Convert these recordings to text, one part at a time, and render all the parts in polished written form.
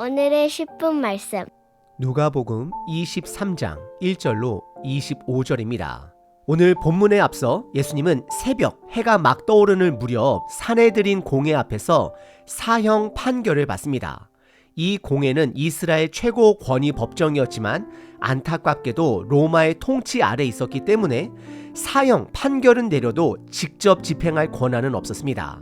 오늘의 10분 말씀. 누가복음 23장 1절로 25절입니다. 오늘 본문에 앞서 예수님은 새벽 해가 막 떠오르는 무렵 산헤드린 공회 앞에서 사형 판결을 받습니다. 이 공회는 이스라엘 최고 권위 법정이었지만 안타깝게도 로마의 통치 아래 있었기 때문에 사형 판결은 내려도 직접 집행할 권한은 없었습니다.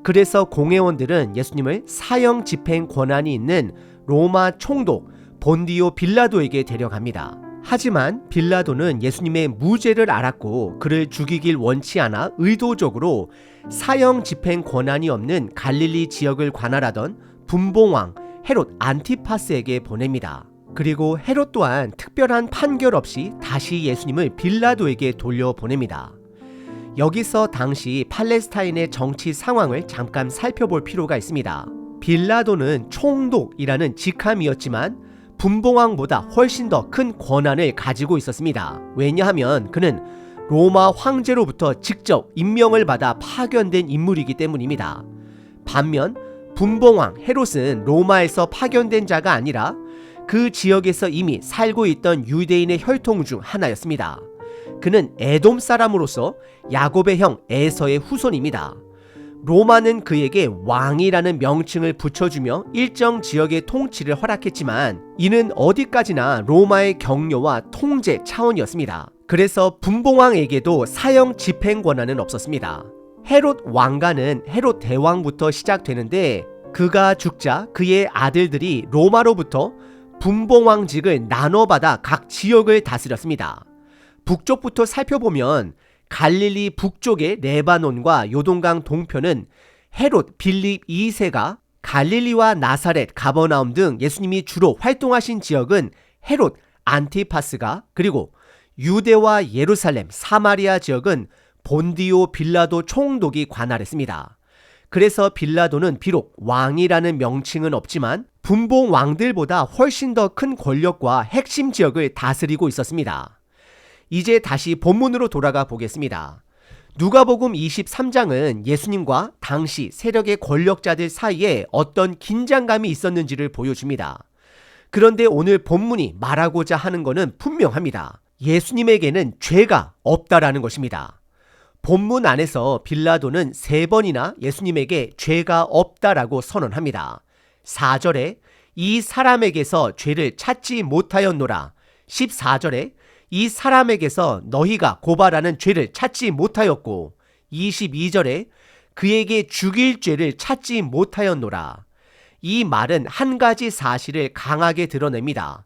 그래서 공회원들은 예수님을 사형 집행 권한이 있는 로마 총독 본디오 빌라도에게 데려갑니다. 하지만 빌라도는 예수님의 무죄를 알았고 그를 죽이길 원치 않아 의도적으로 사형 집행 권한이 없는 갈릴리 지역을 관할하던 분봉왕 헤롯 안티파스에게 보냅니다. 그리고 헤롯 또한 특별한 판결 없이 다시 예수님을 빌라도에게 돌려보냅니다. 여기서 당시 팔레스타인의 정치 상황을 잠깐 살펴볼 필요가 있습니다. 빌라도는 총독이라는 직함이었지만 분봉왕보다 훨씬 더 큰 권한을 가지고 있었습니다. 왜냐하면 그는 로마 황제로부터 직접 임명을 받아 파견된 인물이기 때문입니다. 반면 분봉왕 헤롯은 로마에서 파견된 자가 아니라 그 지역에서 이미 살고 있던 유대인의 혈통 중 하나였습니다. 그는 에돔 사람으로서 야곱의 형 에서의 후손입니다. 로마는 그에게 왕이라는 명칭을 붙여주며 일정 지역의 통치를 허락했지만 이는 어디까지나 로마의 격려와 통제 차원이었습니다. 그래서 분봉왕에게도 사형 집행 권한은 없었습니다. 헤롯 왕가는 헤롯 대왕부터 시작되는데 그가 죽자 그의 아들들이 로마로부터 분봉왕직을 나눠받아 각 지역을 다스렸습니다. 북쪽부터 살펴보면 갈릴리 북쪽의 레바논과 요동강 동편은 헤롯 빌립 2세가, 갈릴리와 나사렛, 가버나움 등 예수님이 주로 활동하신 지역은 헤롯 안티파스가, 그리고 유대와 예루살렘, 사마리아 지역은 본디오 빌라도 총독이 관할했습니다. 그래서 빌라도는 비록 왕이라는 명칭은 없지만 분봉 왕들보다 훨씬 더 큰 권력과 핵심 지역을 다스리고 있었습니다. 이제 다시 본문으로 돌아가 보겠습니다. 누가복음 23장은 예수님과 당시 세력의 권력자들 사이에 어떤 긴장감이 있었는지를 보여줍니다. 그런데 오늘 본문이 말하고자 하는 것은 분명합니다. 예수님에게는 죄가 없다라는 것입니다. 본문 안에서 빌라도는 3번이나 예수님에게 죄가 없다라고 선언합니다. 4절에 이 사람에게서 죄를 찾지 못하였노라. 14절에 이 사람에게서 너희가 고발하는 죄를 찾지 못하였고 22절에 그에게 죽일 죄를 찾지 못하였노라. 이 말은 한 가지 사실을 강하게 드러냅니다.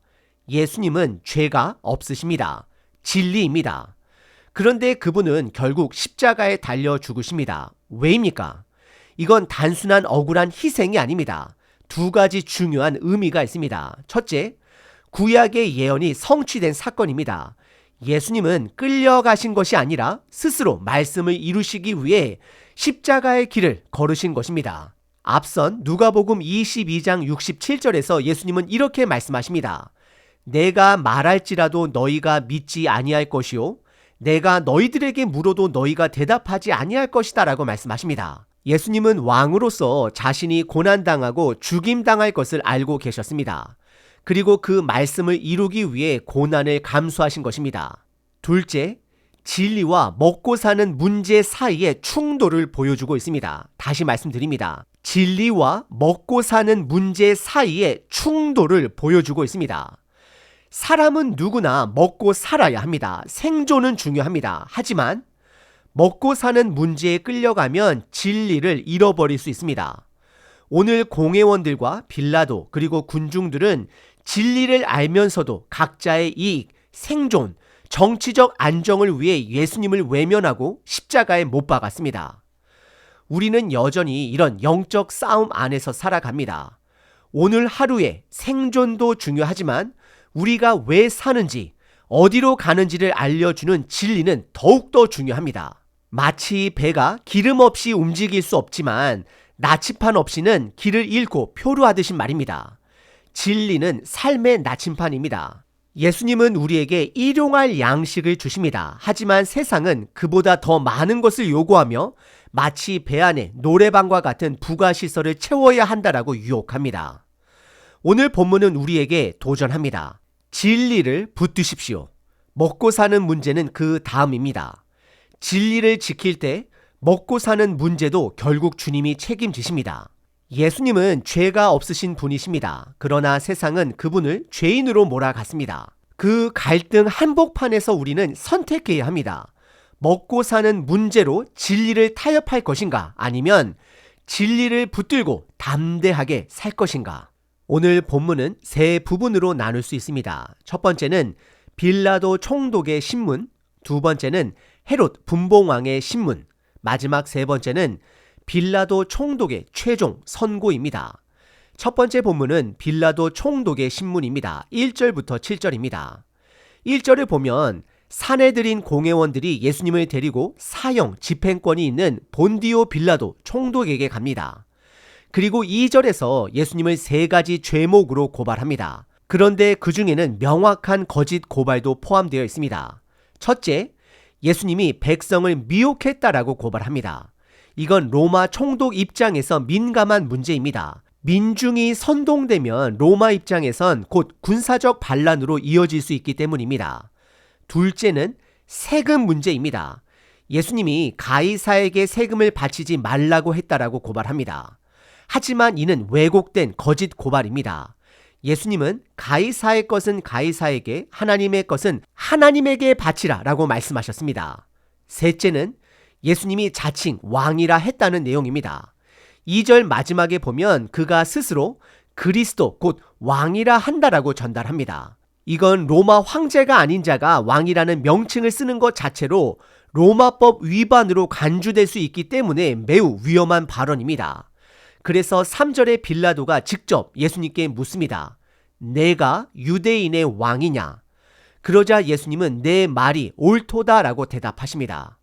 예수님은 죄가 없으십니다. 진리입니다. 그런데 그분은 결국 십자가에 달려 죽으십니다. 왜입니까? 이건 단순한 억울한 희생이 아닙니다. 2가지 중요한 의미가 있습니다. 첫째, 구약의 예언이 성취된 사건입니다. 예수님은 끌려가신 것이 아니라 스스로 말씀을 이루시기 위해 십자가의 길을 걸으신 것입니다. 앞선 누가복음 22장 67절에서 예수님은 이렇게 말씀하십니다. 내가 말할지라도 너희가 믿지 아니할 것이요 내가 너희들에게 물어도 너희가 대답하지 아니할 것이다 라고 말씀하십니다. 예수님은 왕으로서 자신이 고난당하고 죽임당할 것을 알고 계셨습니다. 그리고 그 말씀을 이루기 위해 고난을 감수하신 것입니다. 둘째, 진리와 먹고 사는 문제 사이의 충돌을 보여주고 있습니다. 다시 말씀드립니다. 진리와 먹고 사는 문제 사이의 충돌을 보여주고 있습니다. 사람은 누구나 먹고 살아야 합니다. 생존은 중요합니다. 하지만 먹고 사는 문제에 끌려가면 진리를 잃어버릴 수 있습니다. 오늘 공회원들과 빌라도 그리고 군중들은 진리를 알면서도 각자의 이익, 생존, 정치적 안정을 위해 예수님을 외면하고 십자가에 못 박았습니다. 우리는 여전히 이런 영적 싸움 안에서 살아갑니다. 오늘 하루의 생존도 중요하지만 우리가 왜 사는지, 어디로 가는지를 알려주는 진리는 더욱더 중요합니다. 마치 배가 기름 없이 움직일 수 없지만 나침판 없이는 길을 잃고 표류하듯이 말입니다. 진리는 삶의 나침판입니다. 예수님은 우리에게 일용할 양식을 주십니다. 하지만 세상은 그보다 더 많은 것을 요구하며 마치 배 안에 노래방과 같은 부가시설을 채워야 한다라고 유혹합니다. 오늘 본문은 우리에게 도전합니다. 진리를 붙드십시오. 먹고 사는 문제는 그 다음입니다. 진리를 지킬 때 먹고 사는 문제도 결국 주님이 책임지십니다. 예수님은 죄가 없으신 분이십니다. 그러나 세상은 그분을 죄인으로 몰아갔습니다. 그 갈등 한복판에서 우리는 선택해야 합니다. 먹고 사는 문제로 진리를 타협할 것인가, 아니면 진리를 붙들고 담대하게 살 것인가. 오늘 본문은 세 부분으로 나눌 수 있습니다. 첫 번째는 빌라도 총독의 신문, 두 번째는 헤롯 분봉왕의 신문, 마지막 세 번째는 빌라도 총독의 최종 선고입니다. 첫 번째 본문은 빌라도 총독의 신문입니다. 1절부터 7절입니다. 1절을 보면 사내들인 공회원들이 예수님을 데리고 사형 집행권이 있는 본디오 빌라도 총독에게 갑니다. 그리고 2절에서 예수님을 세 가지 죄목으로 고발합니다. 그런데 그 중에는 명확한 거짓 고발도 포함되어 있습니다. 첫째, 예수님이 백성을 미혹했다라고 고발합니다. 이건 로마 총독 입장에서 민감한 문제입니다. 민중이 선동되면 로마 입장에선 곧 군사적 반란으로 이어질 수 있기 때문입니다. 둘째는 세금 문제입니다. 예수님이 가이사에게 세금을 바치지 말라고 했다라고 고발합니다. 하지만 이는 왜곡된 거짓 고발입니다. 예수님은 가이사의 것은 가이사에게, 하나님의 것은 하나님에게 바치라 라고 말씀하셨습니다. 셋째는 예수님이 자칭 왕이라 했다는 내용입니다. 2절 마지막에 보면 그가 스스로 그리스도 곧 왕이라 한다라고 전달합니다. 이건 로마 황제가 아닌 자가 왕이라는 명칭을 쓰는 것 자체로 로마법 위반으로 간주될 수 있기 때문에 매우 위험한 발언입니다. 그래서 3절에 빌라도가 직접 예수님께 묻습니다. 내가 유대인의 왕이냐? 그러자 예수님은 내 말이 옳도다라고 대답하십니다.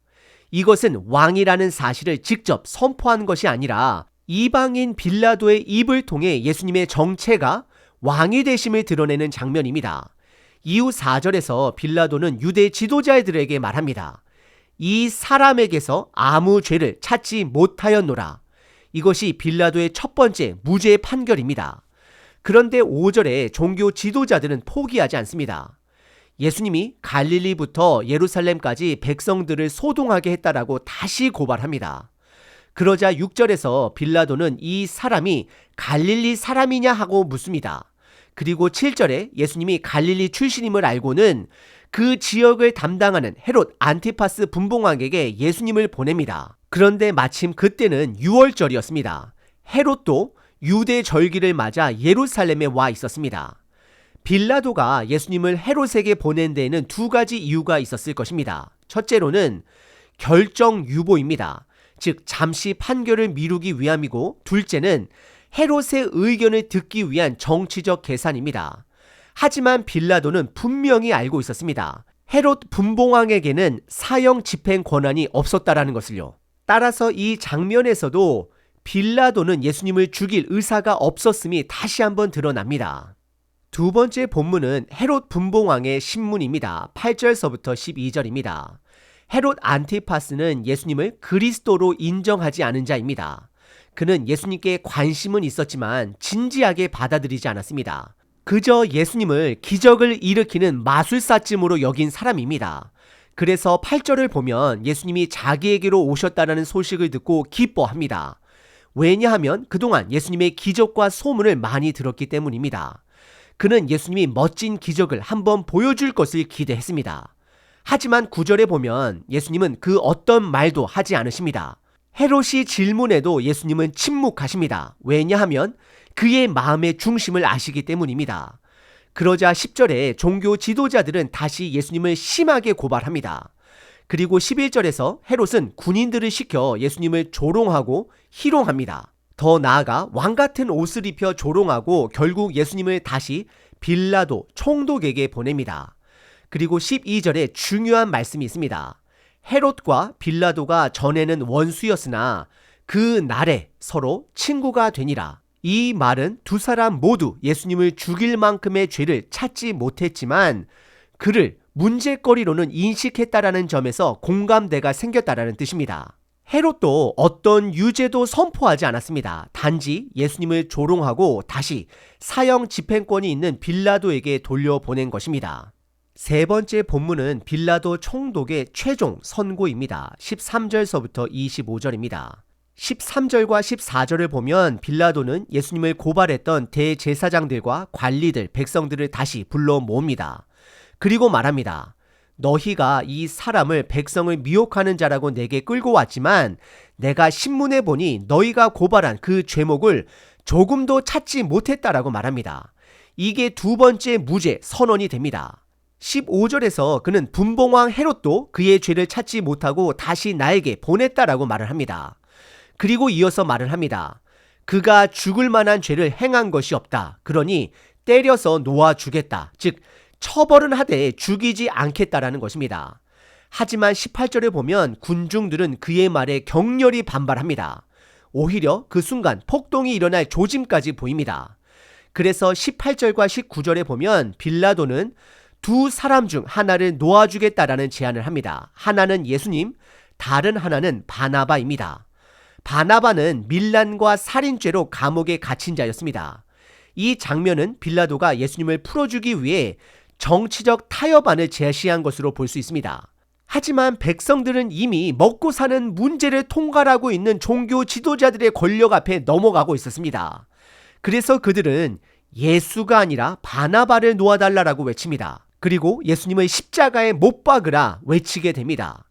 이것은 왕이라는 사실을 직접 선포한 것이 아니라 이방인 빌라도의 입을 통해 예수님의 정체가 왕이 되심을 드러내는 장면입니다. 이후 4절에서 빌라도는 유대 지도자들에게 말합니다. 이 사람에게서 아무 죄를 찾지 못하였노라. 이것이 빌라도의 첫 번째 무죄 판결입니다. 그런데 5절에 종교 지도자들은 포기하지 않습니다. 예수님이 갈릴리부터 예루살렘까지 백성들을 소동하게 했다라고 다시 고발합니다. 그러자 6절에서 빌라도는 이 사람이 갈릴리 사람이냐 하고 묻습니다. 그리고 7절에 예수님이 갈릴리 출신임을 알고는 그 지역을 담당하는 헤롯 안티파스 분봉왕에게 예수님을 보냅니다. 그런데 마침 그때는 6월절이었습니다. 헤롯도 유대 절기를 맞아 예루살렘에 와 있었습니다. 빌라도가 예수님을 헤롯에게 보낸 데에는 두 가지 이유가 있었을 것입니다. 첫째로는 결정 유보입니다. 즉 잠시 판결을 미루기 위함이고, 둘째는 헤롯의 의견을 듣기 위한 정치적 계산입니다. 하지만 빌라도는 분명히 알고 있었습니다. 헤롯 분봉왕에게는 사형 집행 권한이 없었다라는 것을요. 따라서 이 장면에서도 빌라도는 예수님을 죽일 의사가 없었음이 다시 한번 드러납니다. 두 번째 본문은 헤롯 분봉왕의 신문입니다. 8절서부터 12절입니다. 헤롯 안티파스는 예수님을 그리스도로 인정하지 않은 자입니다. 그는 예수님께 관심은 있었지만 진지하게 받아들이지 않았습니다. 그저 예수님을 기적을 일으키는 마술사쯤으로 여긴 사람입니다. 그래서 8절을 보면 예수님이 자기에게로 오셨다는 소식을 듣고 기뻐합니다. 왜냐하면 그동안 예수님의 기적과 소문을 많이 들었기 때문입니다. 그는 예수님이 멋진 기적을 한번 보여줄 것을 기대했습니다. 하지만 9절에 보면 예수님은 그 어떤 말도 하지 않으십니다. 헤롯이 질문해도 예수님은 침묵하십니다. 왜냐하면 그의 마음의 중심을 아시기 때문입니다. 그러자 10절에 종교 지도자들은 다시 예수님을 심하게 고발합니다. 그리고 11절에서 헤롯은 군인들을 시켜 예수님을 조롱하고 희롱합니다. 더 나아가 왕 같은 옷을 입혀 조롱하고 결국 예수님을 다시 빌라도 총독에게 보냅니다. 그리고 12절에 중요한 말씀이 있습니다. 헤롯과 빌라도가 전에는 원수였으나 그 날에 서로 친구가 되니라. 이 말은 두 사람 모두 예수님을 죽일 만큼의 죄를 찾지 못했지만 그를 문제거리로는 인식했다라는 점에서 공감대가 생겼다라는 뜻입니다. 헤롯도 어떤 유죄도 선포하지 않았습니다. 단지 예수님을 조롱하고 다시 사형 집행권이 있는 빌라도에게 돌려보낸 것입니다. 세 번째 본문은 빌라도 총독의 최종 선고입니다. 13절서부터 25절입니다. 13절과 14절을 보면 빌라도는 예수님을 고발했던 대제사장들과 관리들, 백성들을 다시 불러 모읍니다. 그리고 말합니다. 너희가 이 사람을 백성을 미혹하는 자라고 내게 끌고 왔지만 내가 신문에 보니 너희가 고발한 그 죄목을 조금도 찾지 못했다라고 말합니다. 이게 두 번째 무죄 선언이 됩니다. 15절에서 그는 분봉왕 헤롯도 그의 죄를 찾지 못하고 다시 나에게 보냈다라고 말을 합니다. 그리고 이어서 말을 합니다. 그가 죽을 만한 죄를 행한 것이 없다. 그러니 때려서 놓아주겠다. 즉 처벌은 하되 죽이지 않겠다라는 것입니다. 하지만 18절에 보면 군중들은 그의 말에 격렬히 반발합니다. 오히려 그 순간 폭동이 일어날 조짐까지 보입니다. 그래서 18절과 19절에 보면 빌라도는 두 사람 중 하나를 놓아주겠다라는 제안을 합니다. 하나는 예수님, 다른 하나는 바나바입니다. 바나바는 밀란과 살인죄로 감옥에 갇힌 자였습니다. 이 장면은 빌라도가 예수님을 풀어주기 위해 정치적 타협안을 제시한 것으로 볼 수 있습니다. 하지만 백성들은 이미 먹고 사는 문제를 통갈하고 있는 종교 지도자들의 권력 앞에 넘어가고 있었습니다. 그래서 그들은 예수가 아니라 바나바를 놓아달라고 외칩니다. 그리고 예수님을 십자가에 못 박으라 외치게 됩니다.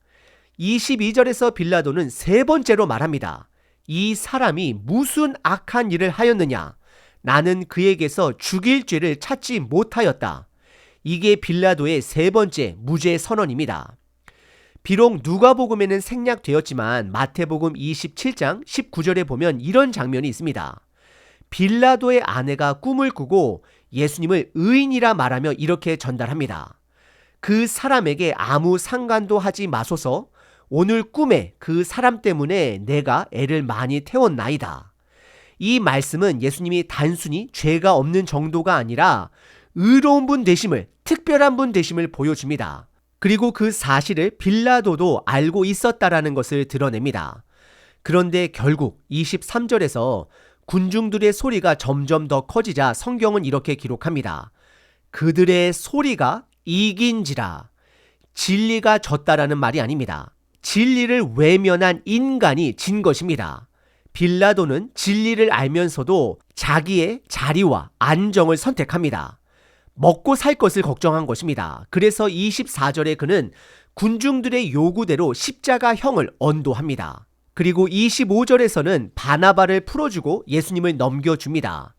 22절에서 빌라도는 세 번째로 말합니다. 이 사람이 무슨 악한 일을 하였느냐? 나는 그에게서 죽일 죄를 찾지 못하였다. 이게 빌라도의 세 번째 무죄 선언입니다. 비록 누가복음에는 생략되었지만 마태복음 27장 19절에 보면 이런 장면이 있습니다. 빌라도의 아내가 꿈을 꾸고 예수님을 의인이라 말하며 이렇게 전달합니다. 그 사람에게 아무 상관도 하지 마소서. 오늘 꿈에 그 사람 때문에 내가 애를 많이 태웠나이다. 이 말씀은 예수님이 단순히 죄가 없는 정도가 아니라 의로운 분 되심을, 특별한 분 되심을 보여줍니다. 그리고 그 사실을 빌라도도 알고 있었다라는 것을 드러냅니다. 그런데 결국 23절에서 군중들의 소리가 점점 더 커지자 성경은 이렇게 기록합니다. 그들의 소리가 이긴지라. 진리가 졌다라는 말이 아닙니다. 진리를 외면한 인간이 진 것입니다. 빌라도는 진리를 알면서도 자기의 자리와 안정을 선택합니다. 먹고 살 것을 걱정한 것입니다. 그래서 24절에 그는 군중들의 요구대로 십자가형을 언도합니다. 그리고 25절에서는 바나바를 풀어주고 예수님을 넘겨줍니다.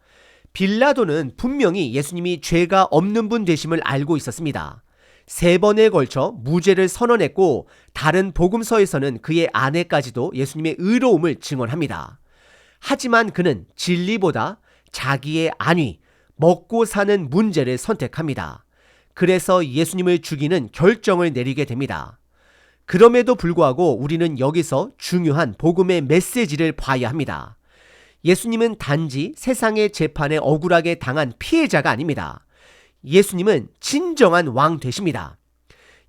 빌라도는 분명히 예수님이 죄가 없는 분 되심을 알고 있었습니다. 세 번에 걸쳐 무죄를 선언했고 다른 복음서에서는 그의 아내까지도 예수님의 의로움을 증언합니다. 하지만 그는 진리보다 자기의 안위, 먹고 사는 문제를 선택합니다. 그래서 예수님을 죽이는 결정을 내리게 됩니다. 그럼에도 불구하고 우리는 여기서 중요한 복음의 메시지를 봐야 합니다. 예수님은 단지 세상의 재판에 억울하게 당한 피해자가 아닙니다. 예수님은 진정한 왕 되십니다.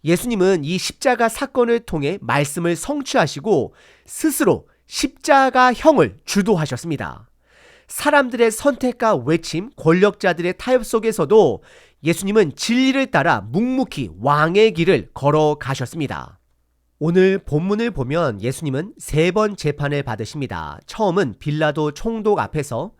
예수님은 이 십자가 사건을 통해 말씀을 성취하시고 스스로 십자가형을 주도하셨습니다. 사람들의 선택과 외침, 권력자들의 타협 속에서도 예수님은 진리를 따라 묵묵히 왕의 길을 걸어가셨습니다. 오늘 본문을 보면 예수님은 세 번 재판을 받으십니다. 처음은 빌라도 총독 앞에서,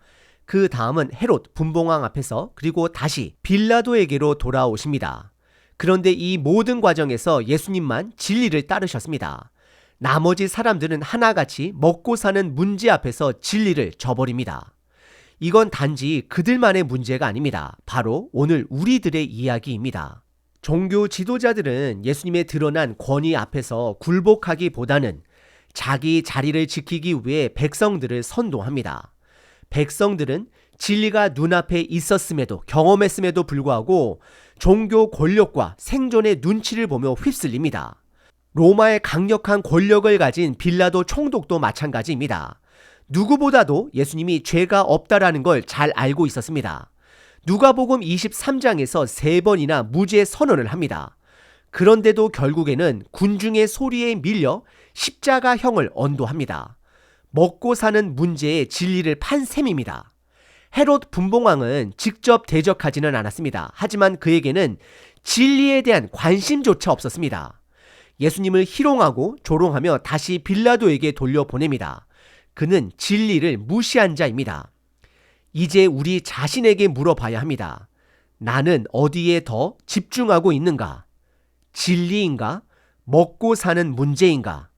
그 다음은 헤롯 분봉왕 앞에서, 그리고 다시 빌라도에게로 돌아오십니다. 그런데 이 모든 과정에서 예수님만 진리를 따르셨습니다. 나머지 사람들은 하나같이 먹고 사는 문제 앞에서 진리를 저버립니다. 이건 단지 그들만의 문제가 아닙니다. 바로 오늘 우리들의 이야기입니다. 종교 지도자들은 예수님의 드러난 권위 앞에서 굴복하기보다는 자기 자리를 지키기 위해 백성들을 선동합니다. 백성들은 진리가 눈앞에 있었음에도, 경험했음에도 불구하고 종교 권력과 생존의 눈치를 보며 휩쓸립니다. 로마의 강력한 권력을 가진 빌라도 총독도 마찬가지입니다. 누구보다도 예수님이 죄가 없다라는 걸 잘 알고 있었습니다. 누가복음 23장에서 세 번이나 무죄 선언을 합니다. 그런데도 결국에는 군중의 소리에 밀려 십자가형을 언도합니다. 먹고 사는 문제에 진리를 판 셈입니다. 헤롯 분봉왕은 직접 대적하지는 않았습니다. 하지만 그에게는 진리에 대한 관심조차 없었습니다. 예수님을 희롱하고 조롱하며 다시 빌라도에게 돌려보냅니다. 그는 진리를 무시한 자입니다. 이제 우리 자신에게 물어봐야 합니다. 나는 어디에 더 집중하고 있는가? 진리인가? 먹고 사는 문제인가?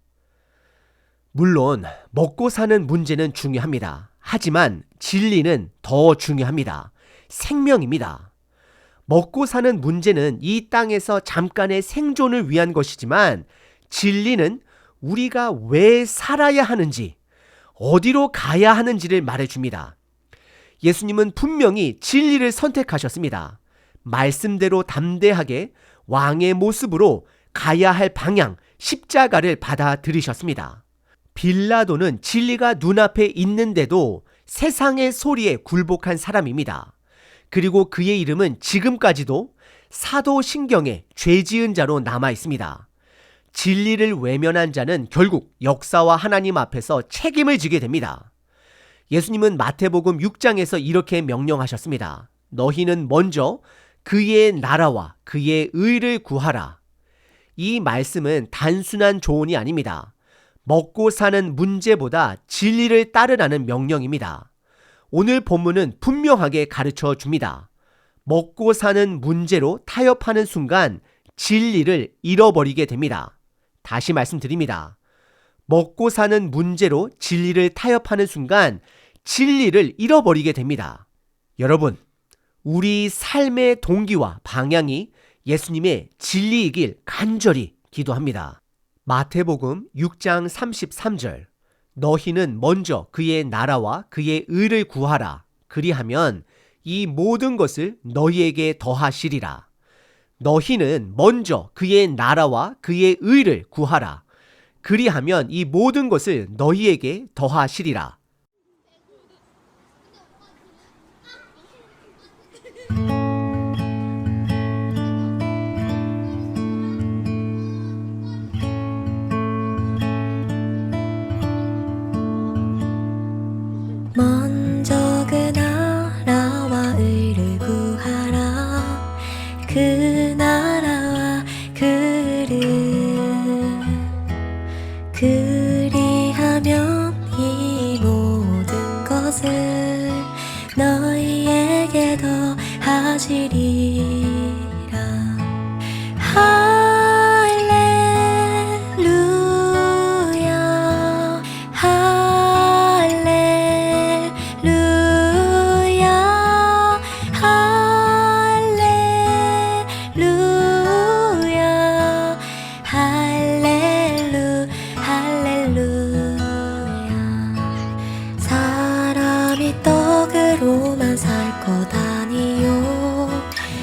물론 먹고 사는 문제는 중요합니다. 하지만 진리는 더 중요합니다. 생명입니다. 먹고 사는 문제는 이 땅에서 잠깐의 생존을 위한 것이지만 진리는 우리가 왜 살아야 하는지, 어디로 가야 하는지를 말해줍니다. 예수님은 분명히 진리를 선택하셨습니다. 말씀대로 담대하게 왕의 모습으로 가야 할 방향, 십자가를 받아들이셨습니다. 빌라도는 진리가 눈앞에 있는데도 세상의 소리에 굴복한 사람입니다. 그리고 그의 이름은 지금까지도 사도신경에 죄지은 자로 남아 있습니다. 진리를 외면한 자는 결국 역사와 하나님 앞에서 책임을 지게 됩니다. 예수님은 마태복음 6장에서 이렇게 명령하셨습니다. 너희는 먼저 그의 나라와 그의 의를 구하라. 이 말씀은 단순한 조언이 아닙니다. 먹고 사는 문제보다 진리를 따르라는 명령입니다. 오늘 본문은 분명하게 가르쳐 줍니다. 먹고 사는 문제로 타협하는 순간 진리를 잃어버리게 됩니다. 다시 말씀드립니다. 먹고 사는 문제로 진리를 타협하는 순간 진리를 잃어버리게 됩니다. 여러분, 우리 삶의 동기와 방향이 예수님의 진리이길 간절히 기도합니다. 마태복음 6장 33절 너희는 먼저 그의 나라와 그의 의를 구하라. 그리하면 이 모든 것을 너희에게 더하시리라. 너희는 먼저 그의 나라와 그의 의를 구하라. 그리하면 이 모든 것을 너희에게 더하시리라. 먼저 그 나라와 의를 구하라. 그 나라와 그 의를 그리하면 이 모든 것을 너희에게 더하시리라. 할렐루야 할렐루야 할렐루야 할렐루야. 사람이 떡으로만 살 것 아니요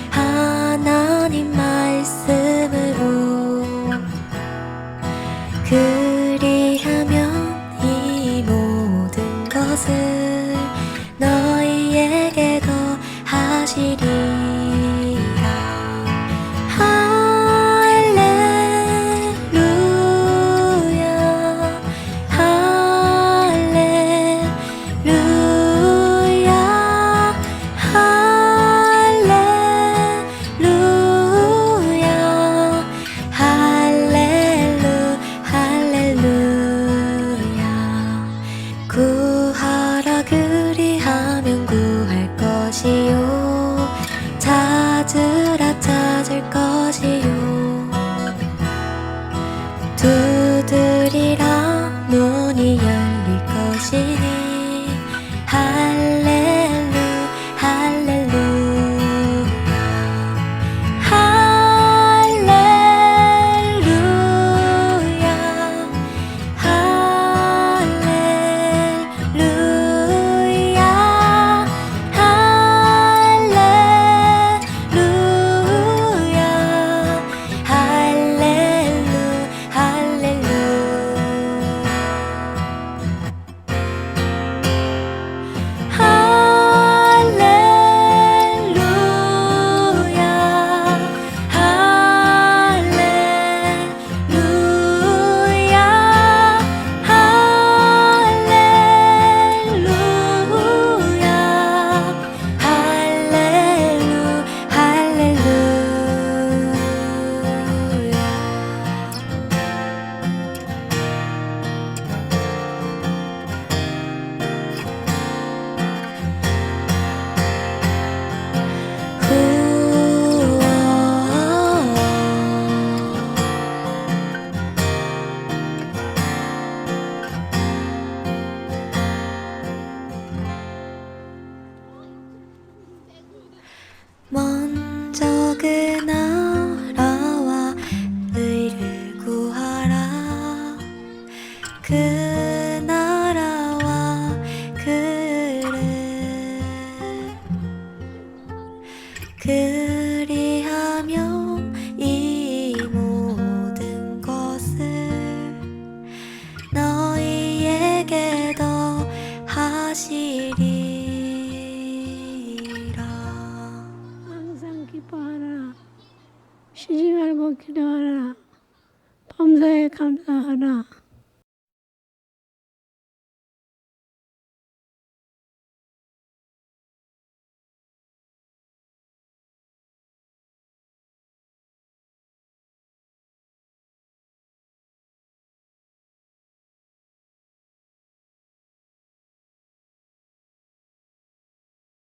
하나님 말씀으로 그리하면 이 모든 것을 너희에게 더하시리라. 할렐루야 할렐루야 할렐루야 할렐루야. 구하라 그리하면 구할 것이요 그리하면 이 모든 것을 너희에게 더 하시리라. 항상 기뻐하라. 쉬지 말고 기도하라. 범사에 감사하라.